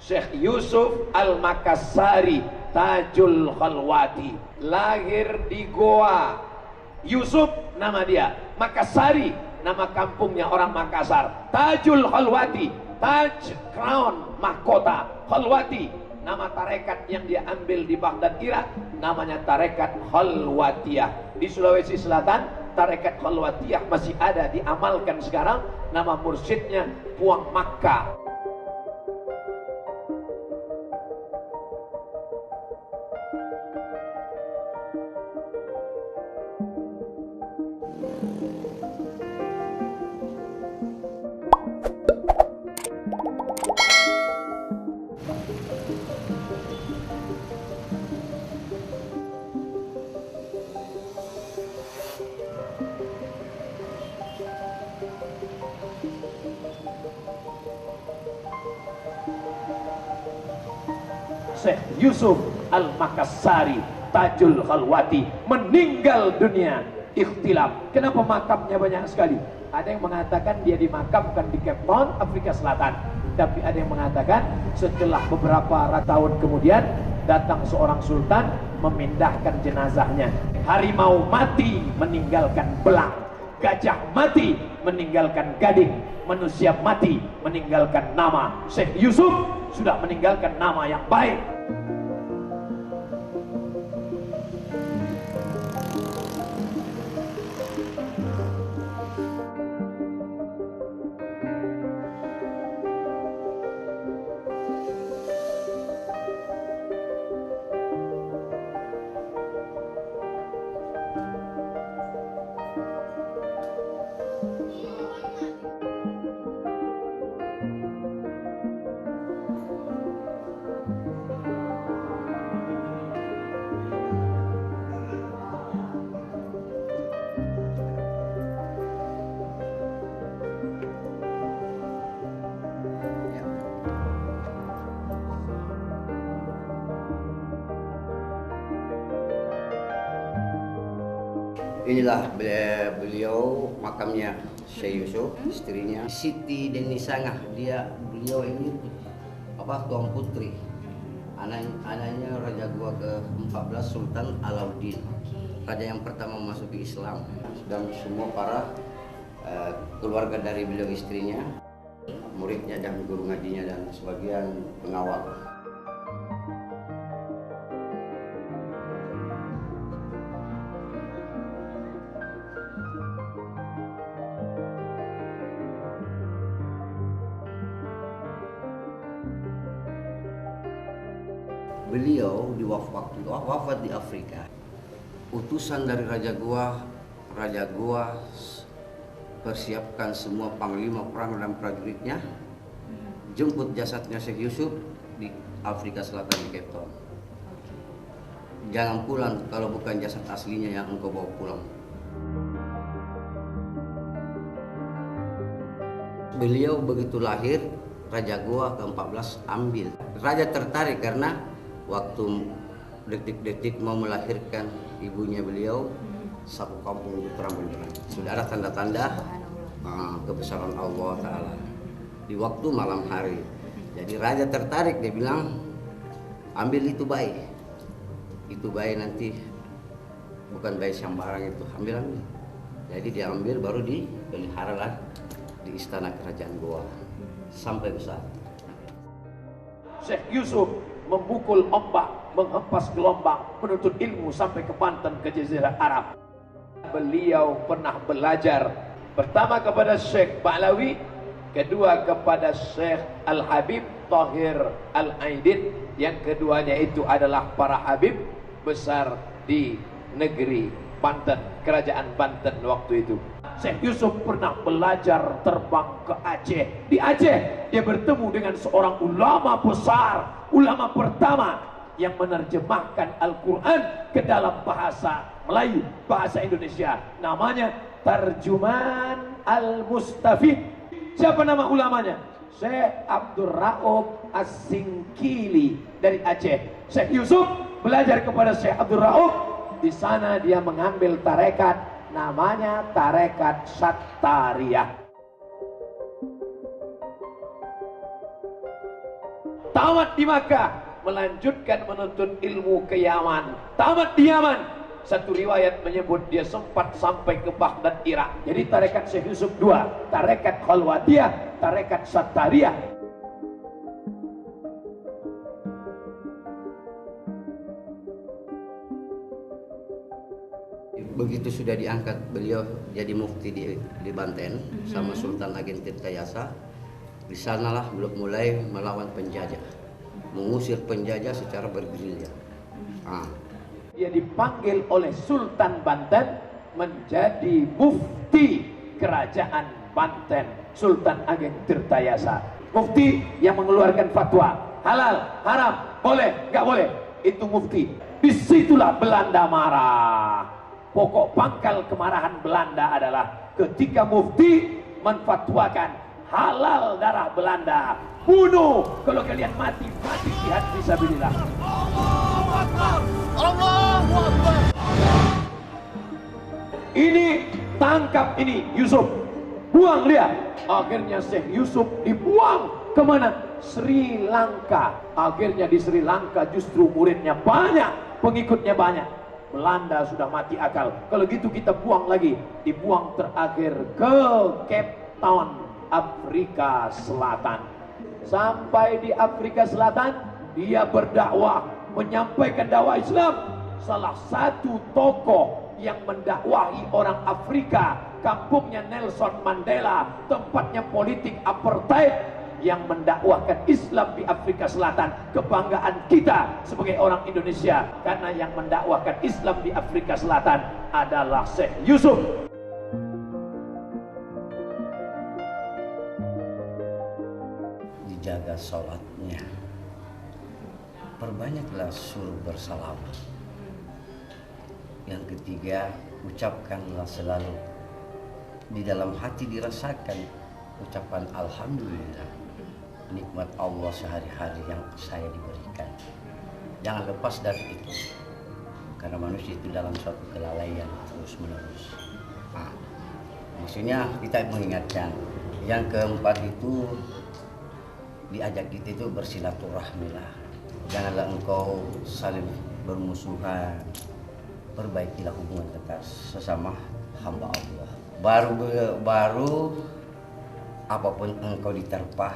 Syekh Yusuf Al-Makassari Tajul Khalwati, lahir di Goa. Yusuf nama dia, Makassari nama kampungnya orang Makassar. Tajul Khalwati, Taj crown mahkota, Khalwati nama tarekat yang dia ambil di Baghdad, Irak, namanya tarekat Khalwatiyah. Di Sulawesi Selatan tarekat Khalwatiyah masih ada, diamalkan sekarang. Nama mursyidnya Puang Makkah. Syekh Yusuf Al-Makassari Tajul Khalwati meninggal dunia. Ikhtilaf, kenapa makamnya banyak sekali? Ada yang mengatakan dia dimakamkan di Cape Town, Afrika Selatan. Tapi ada yang mengatakan setelah beberapa tahun kemudian datang seorang sultan memindahkan jenazahnya. Harimau mati meninggalkan belang, gajah mati meninggalkan gading, manusia mati meninggalkan nama. Syekh Yusuf sudah meninggalkan nama yang baik. Inilah beliau makamnya Syekh Yusuf, istrinya Siti Denisangah. Beliau ini tuan putri, anaknya Raja Goa ke-14 Sultan Alauddin, raja yang pertama masuk ke Islam, dan semua para keluarga dari beliau, istrinya, muridnya dan guru ngajinya dan sebagian pengawal. Beliau wafat di Afrika. Utusan dari Raja Goa persiapkan semua panglima perang dan prajuritnya, jemput jasadnya Syekh Yusuf di Afrika Selatan di Cape Town. Jangan pulang kalau bukan jasad aslinya yang engkau bawa pulang. Beliau begitu lahir, Raja Goa ke-14 ambil. Raja tertarik karena waktu detik-detik mau melahirkan ibunya beliau, satu kampung itu terang benderang. Sudah ada tanda-tanda kebesaran Allah Ta'ala di waktu malam hari. Jadi raja tertarik, dia bilang, ambil itu bayi. Itu bayi nanti bukan bayi sembarang itu, ambil. Jadi dia ambil, baru dipeliharalah di istana kerajaan Goa sampai besar. Syekh Yusuf memukul ombak, menghempas gelombang, menuntut ilmu sampai ke Banten, ke Jazirah Arab. Beliau pernah belajar pertama kepada Syekh Ba'lawi, kedua kepada Syekh Al-Habib Tahir Al-Aidid, yang keduanya itu adalah para habib besar di negeri Banten, kerajaan Banten waktu itu. Syekh Yusuf pernah belajar terbang ke Aceh. Di Aceh dia bertemu dengan seorang ulama besar, ulama pertama yang menerjemahkan Al-Quran ke dalam bahasa Melayu, bahasa Indonesia. Namanya Tarjuman Al-Mustafid. Siapa nama ulamanya? Syekh Abdul Rauf As-Singkili dari Aceh. Syekh Yusuf belajar kepada Syekh Abdul Rauf. Di sana dia mengambil tarekat, namanya tarekat Sattariyah. tamat di Makkah, melanjutkan menuntut ilmu ke Yaman, tamat di Yaman. Satu riwayat menyebut dia sempat sampai ke Baghdad, Irak. Jadi tarekat Syekh Yusuf dua, tarekat Khalwatiyah, tarekat Sattariyah. Begitu sudah diangkat beliau jadi mufti di Banten sama Sultan Agen Tirtayasa, di sanalah beliau mulai melawan penjajah, mengusir penjajah secara bergerilya. Dia dipanggil oleh Sultan Banten menjadi mufti kerajaan Banten, Sultan Agen Tirtayasa. Mufti yang mengeluarkan fatwa halal, haram, boleh, nggak boleh. Itu mufti. Disitulah Belanda marah. Pokok pangkal kemarahan Belanda adalah ketika mufti menfatwakan halal darah Belanda. Bunuh, kalau kalian mati, mati jihad fisabilillah. Allahu Akbar. Allahu Akbar. Ini tangkap ini Yusuf, buang dia. Akhirnya Syekh Yusuf dibuang kemana? Sri Lanka. Akhirnya di Sri Lanka justru muridnya banyak, pengikutnya banyak. Belanda sudah mati akal. Kalau gitu kita buang lagi. Dibuang terakhir ke Cape Town, Afrika Selatan. Sampai di Afrika Selatan, dia berdakwah, menyampaikan dakwah Islam. Salah satu tokoh yang mendakwahi orang Afrika, kampungnya Nelson Mandela, tempatnya politik apartheid, yang mendakwahkan Islam di Afrika Selatan. Kebanggaan kita sebagai orang Indonesia, karena yang mendakwahkan Islam di Afrika Selatan adalah Syekh Yusuf. Dijaga sholatnya, perbanyaklah suruh bersalawat. Yang ketiga, ucapkanlah selalu, di dalam hati dirasakan ucapan alhamdulillah, nikmat Allah sehari-hari yang saya diberikan. Jangan lepas dari itu, karena manusia itu dalam suatu kelalaian terus menerus. Maksudnya kita mengingatkan. Yang keempat itu, diajak kita itu bersilaturahmilah. Janganlah engkau saling bermusuhan. Perbaikilah hubungan kita sesama hamba Allah. Baru apapun engkau diterpah,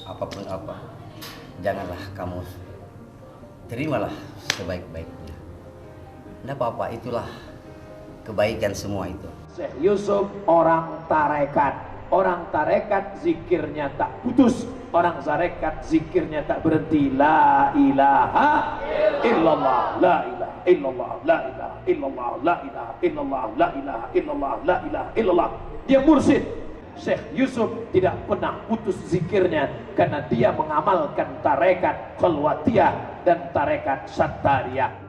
apapun apa, janganlah kamu, terimalah sebaik-baiknya. Tidak apa-apa, itulah kebaikan semua itu. Syekh Yusuf orang tarekat. Orang tarekat zikirnya tak putus. Orang tarekat zikirnya tak berhenti. La ilaha illallah, la ilaha illallah, la ilaha illallah, la ilaha illallah, la ilaha illallah, la ilaha illallah. Dia mursyid. Syekh Yusuf tidak pernah putus zikirnya karena dia mengamalkan tarekat Khalwatiyah dan tarekat Sattariyah.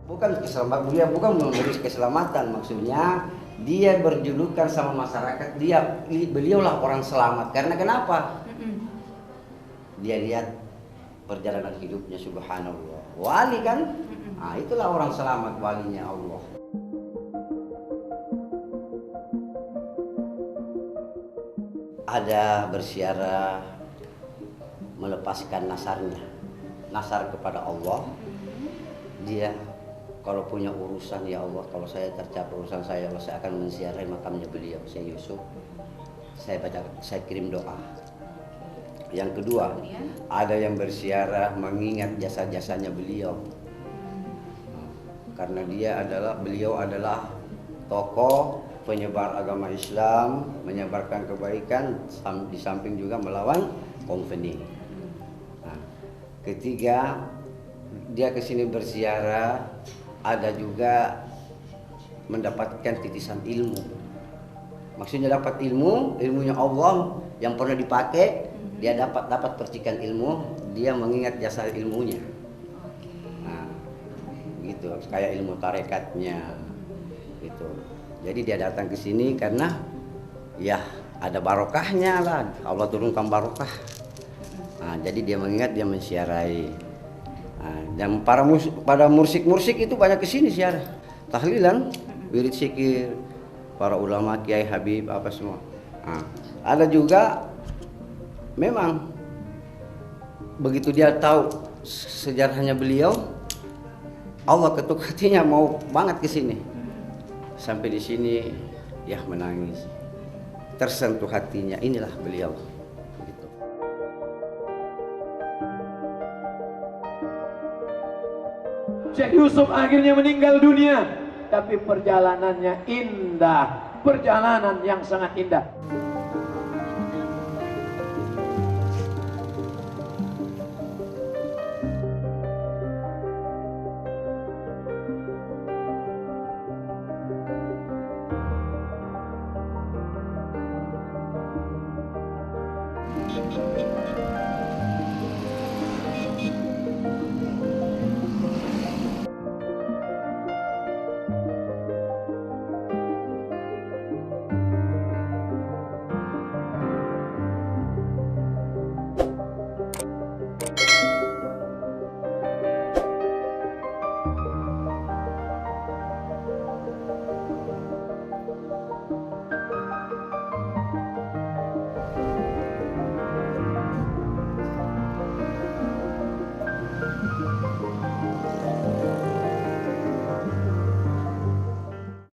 Bukan keselamatan, dia bukan memberi keselamatan, maksudnya dia berjulukan sama masyarakat, beliaulah orang selamat. Karena kenapa? Dia lihat perjalanan hidupnya, subhanallah, wali kan? Itulah orang selamat, walinya Allah. Ada bersiara melepaskan nasar kepada Allah. Dia kalau punya urusan, ya Allah, kalau saya tercapai urusan saya, Allah, saya akan menziarahi makamnya beliau, Syekh Yusuf. Saya kirim doa. Yang kedua, ada yang bersiarah mengingat jasa-jasanya beliau. Karena beliau adalah tokoh penyebar agama Islam, menyebarkan kebaikan, di samping juga melawan konflik. Ketiga, dia kesini bersiarah, ada juga mendapatkan titisan ilmu. Maksudnya dapat ilmunya Allah yang pernah dipakai, dia dapat percikan ilmu, dia mengingat jasa ilmunya. Gitu, kayak ilmu tarekatnya gitu. Jadi dia datang ke sini karena ya ada barokahnya lah, Allah turunkan barokah. Jadi dia mengingat, dia mensiarai. Dan pada mursik itu banyak kesini siarah tahlilan, wirid zikir, para ulama, Kiai Habib, apa semua. Nah, ada juga memang begitu dia tahu sejarahnya beliau, Allah ketuk hatinya mau banget ke sini. Sampai di sini ya menangis, tersentuh hatinya, inilah beliau. Gitu. Syekh Yusuf akhirnya meninggal dunia, tapi perjalanannya indah, perjalanan yang sangat indah.